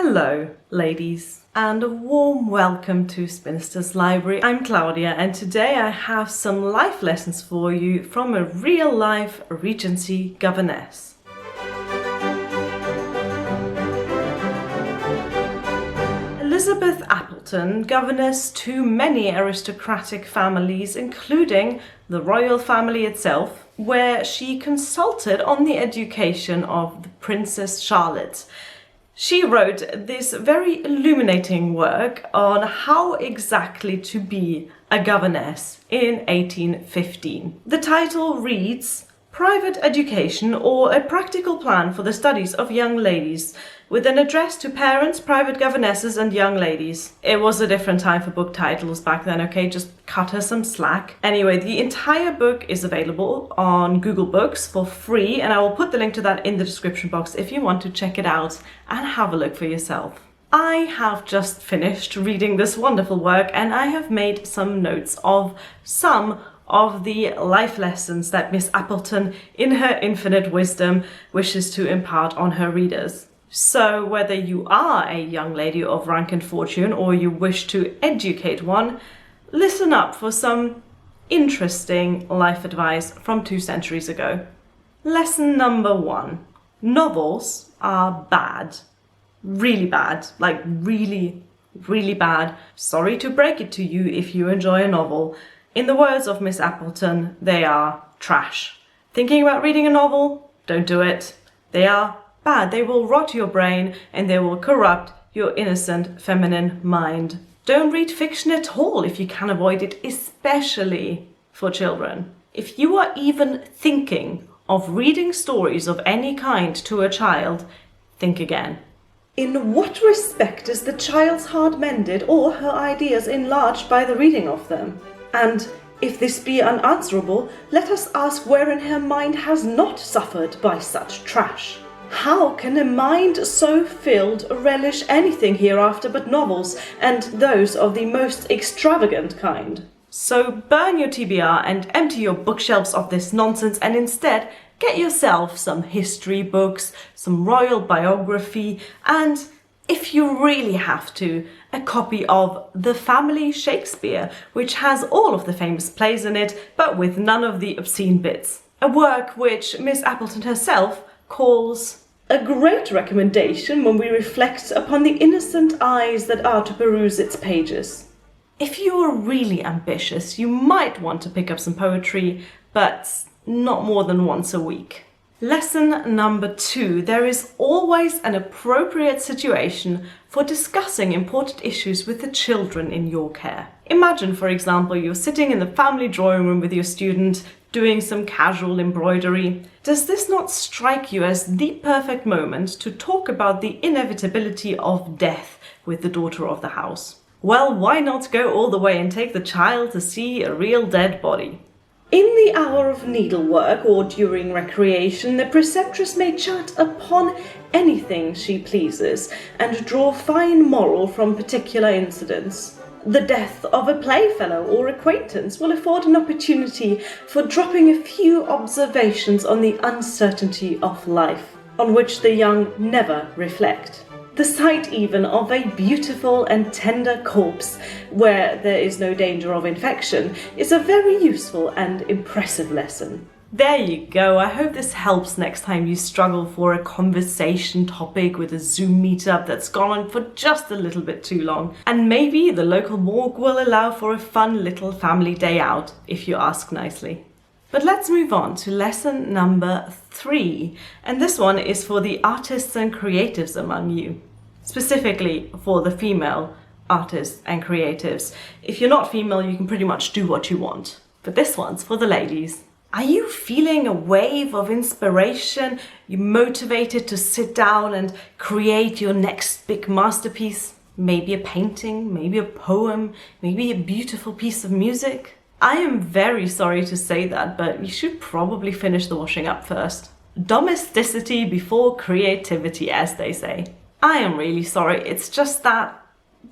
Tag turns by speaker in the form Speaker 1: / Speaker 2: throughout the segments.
Speaker 1: Hello, ladies, and a warm welcome to Spinster's Library. I'm Claudia, and today I have some life lessons for you from a real-life Regency governess. Elizabeth Appleton, governess to many aristocratic families, including the royal family itself, where she consulted on the education of the Princess Charlotte. She wrote this very illuminating work on how exactly to be a governess in 1815. The title reads, Private Education or a Practical Plan for the Studies of Young Ladies, with an address to parents, private governesses and young ladies. It was a different time for book titles back then, okay? Just cut her some slack. Anyway, the entire book is available on Google Books for free, and I will put the link to that in the description box if you want to check it out and have a look for yourself. I have just finished reading this wonderful work, and I have made some notes of some of the life lessons that Miss Appleton, in her infinite wisdom, wishes to impart on her readers. So whether you are a young lady of rank and fortune or you wish to educate one, listen up for some interesting life advice from 2 centuries ago. Lesson number 1. Novels are bad. Really bad. Like really, really bad. Sorry to break it to you if you enjoy a novel. In the words of Miss Appleton, they are trash. Thinking about reading a novel? Don't do it. They are bad. They will rot your brain and they will corrupt your innocent feminine mind. Don't read fiction at all if you can avoid it, especially for children. If you are even thinking of reading stories of any kind to a child, think again. In what respect is the child's heart mended or her ideas enlarged by the reading of them? And if this be unanswerable, let us ask wherein her mind has not suffered by such trash. How can a mind so filled relish anything hereafter but novels, and those of the most extravagant kind? So burn your TBR and empty your bookshelves of this nonsense, and instead get yourself some history books, some royal biography, and, if you really have to, a copy of The Family Shakespeare, which has all of the famous plays in it, but with none of the obscene bits. A work which Miss Appleton herself calls a great recommendation when we reflect upon the innocent eyes that are to peruse its pages. If you are really ambitious, you might want to pick up some poetry, but not more than once a week. Lesson number 2. There is always an appropriate situation for discussing important issues with the children in your care. Imagine, for example, you're sitting in the family drawing room with your student, doing some casual embroidery. Does this not strike you as the perfect moment to talk about the inevitability of death with the daughter of the house? Well, why not go all the way and take the child to see a real dead body? In the hour of needlework or during recreation, the preceptress may chat upon anything she pleases and draw fine moral from particular incidents. The death of a playfellow or acquaintance will afford an opportunity for dropping a few observations on the uncertainty of life, on which the young never reflect. The sight even of a beautiful and tender corpse, where there is no danger of infection, is a very useful and impressive lesson. There you go. I hope this helps next time you struggle for a conversation topic with a Zoom meetup that's gone on for just a little bit too long. And maybe the local morgue will allow for a fun little family day out, if you ask nicely. But let's move on to lesson number 3. And this one is for the artists and creatives among you. Specifically for the female artists and creatives. If you're not female, you can pretty much do what you want. But this one's for the ladies. Are you feeling a wave of inspiration? You motivated to sit down and create your next big masterpiece? Maybe a painting, maybe a poem, maybe a beautiful piece of music? I am very sorry to say that, but you should probably finish the washing up first. Domesticity before creativity, as they say. I am really sorry, it's just that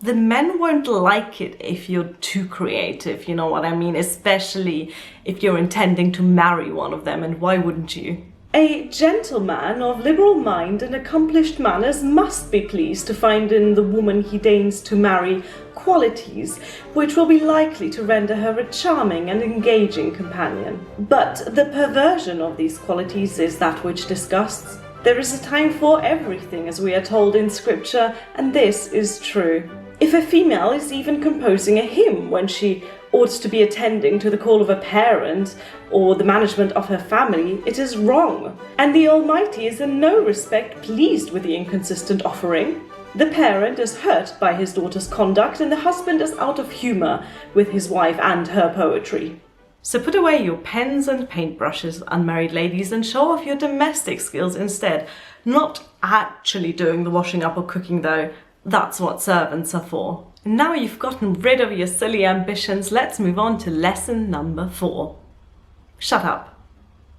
Speaker 1: the men won't like it if you're too creative, you know what I mean? Especially if you're intending to marry one of them, and why wouldn't you? A gentleman of liberal mind and accomplished manners must be pleased to find in the woman he deigns to marry qualities which will be likely to render her a charming and engaging companion. But the perversion of these qualities is that which disgusts. There is a time for everything, as we are told in Scripture, and this is true. If a female is even composing a hymn when she ought to be attending to the call of a parent or the management of her family, it is wrong, and the Almighty is in no respect pleased with the inconsistent offering. The parent is hurt by his daughter's conduct, and the husband is out of humour with his wife and her poetry. So put away your pens and paintbrushes, unmarried ladies, and show off your domestic skills instead. Not actually doing the washing up or cooking though. That's what servants are for. Now you've gotten rid of your silly ambitions, let's move on to lesson number 4. Shut up.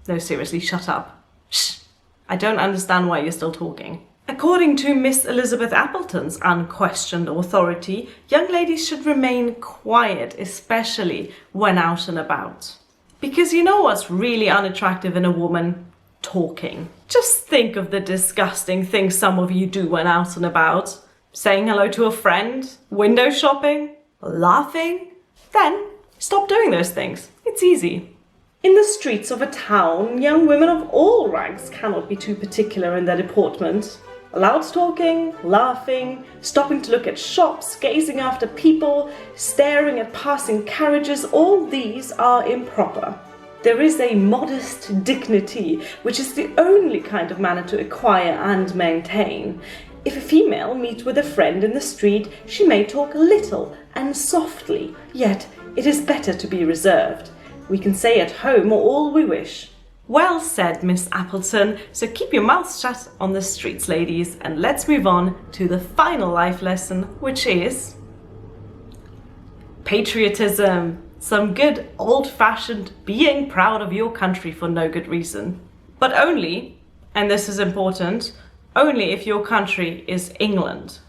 Speaker 1: No, seriously, shut up. Shh. I don't understand why you're still talking. According to Miss Elizabeth Appleton's unquestioned authority, young ladies should remain quiet, especially when out and about. Because you know what's really unattractive in a woman? Talking. Just think of the disgusting things some of you do when out and about. Saying hello to a friend, window shopping, laughing. Then stop doing those things. It's easy. In the streets of a town, young women of all ranks cannot be too particular in their deportment. Loud talking, laughing, stopping to look at shops, gazing after people, staring at passing carriages, all these are improper. There is a modest dignity, which is the only kind of manner to acquire and maintain. If a female meets with a friend in the street, she may talk little and softly, yet it is better to be reserved. We can say at home all we wish. Well said, Miss Appleton. So keep your mouths shut on the streets, ladies, and let's move on to the final life lesson, which is patriotism. Some good old-fashioned being proud of your country for no good reason. But only, and this is important, only if your country is England.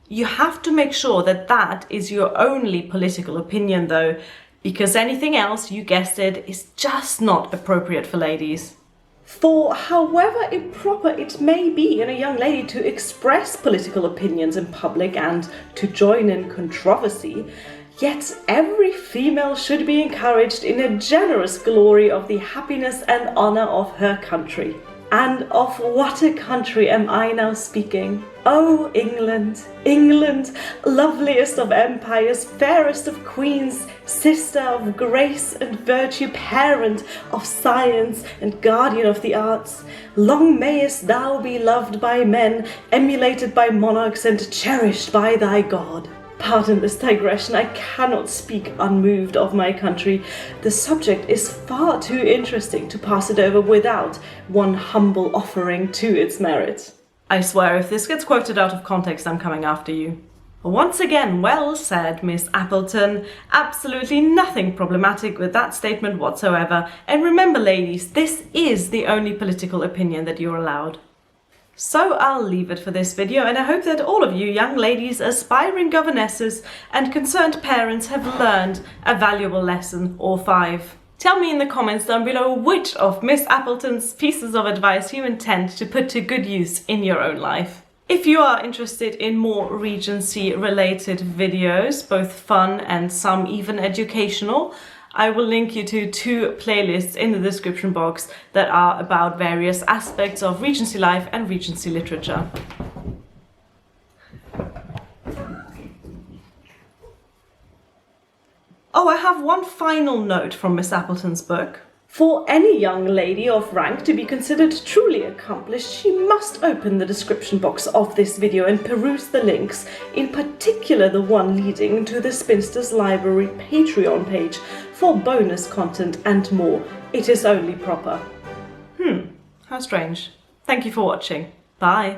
Speaker 1: You have to make sure that that is your only political opinion though, because anything else, you guessed it, is just not appropriate for ladies. For however improper it may be in a young lady to express political opinions in public and to join in controversy, yet every female should be encouraged in a generous glory of the happiness and honour of her country. And of what a country am I now speaking? Oh, England, England, loveliest of empires, fairest of queens, sister of grace and virtue, parent of science and guardian of the arts. Long mayest thou be loved by men, emulated by monarchs and cherished by thy God. Pardon this digression, I cannot speak unmoved of my country. The subject is far too interesting to pass it over without one humble offering to its merit. I swear, if this gets quoted out of context, I'm coming after you. Once again, well said, Miss Appleton. Absolutely nothing problematic with that statement whatsoever. And remember, ladies, this is the only political opinion that you're allowed. So I'll leave it for this video, and I hope that all of you young ladies, aspiring governesses and concerned parents have learned a valuable lesson or 5. Tell me in the comments down below which of Miss Appleton's pieces of advice you intend to put to good use in your own life. If you are interested in more Regency related videos, both fun and some even educational, I will link you to 2 playlists in the description box that are about various aspects of Regency life and Regency literature. Oh, I have one final note from Miss Appleton's book. For any young lady of rank to be considered truly accomplished, she must open the description box of this video and peruse the links, in particular the one leading to the Spinsters Library Patreon page for bonus content and more. It is only proper. How strange. Thank you for watching. Bye.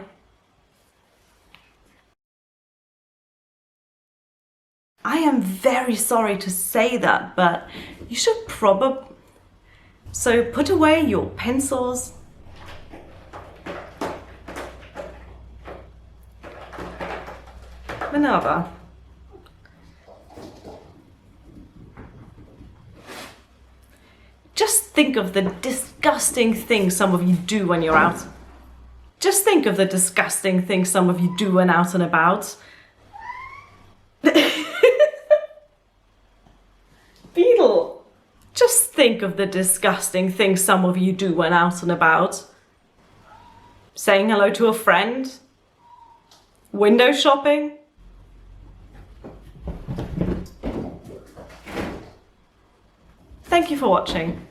Speaker 1: I am very sorry to say that, but you should probably... So put away your pencils. Minerva. Just think of the disgusting things some of you do when you're out. Just think of the disgusting things some of you do when out and about. Beetle, just think of the disgusting things some of you do when out and about. Saying hello to a friend. Window shopping. Thank you for watching.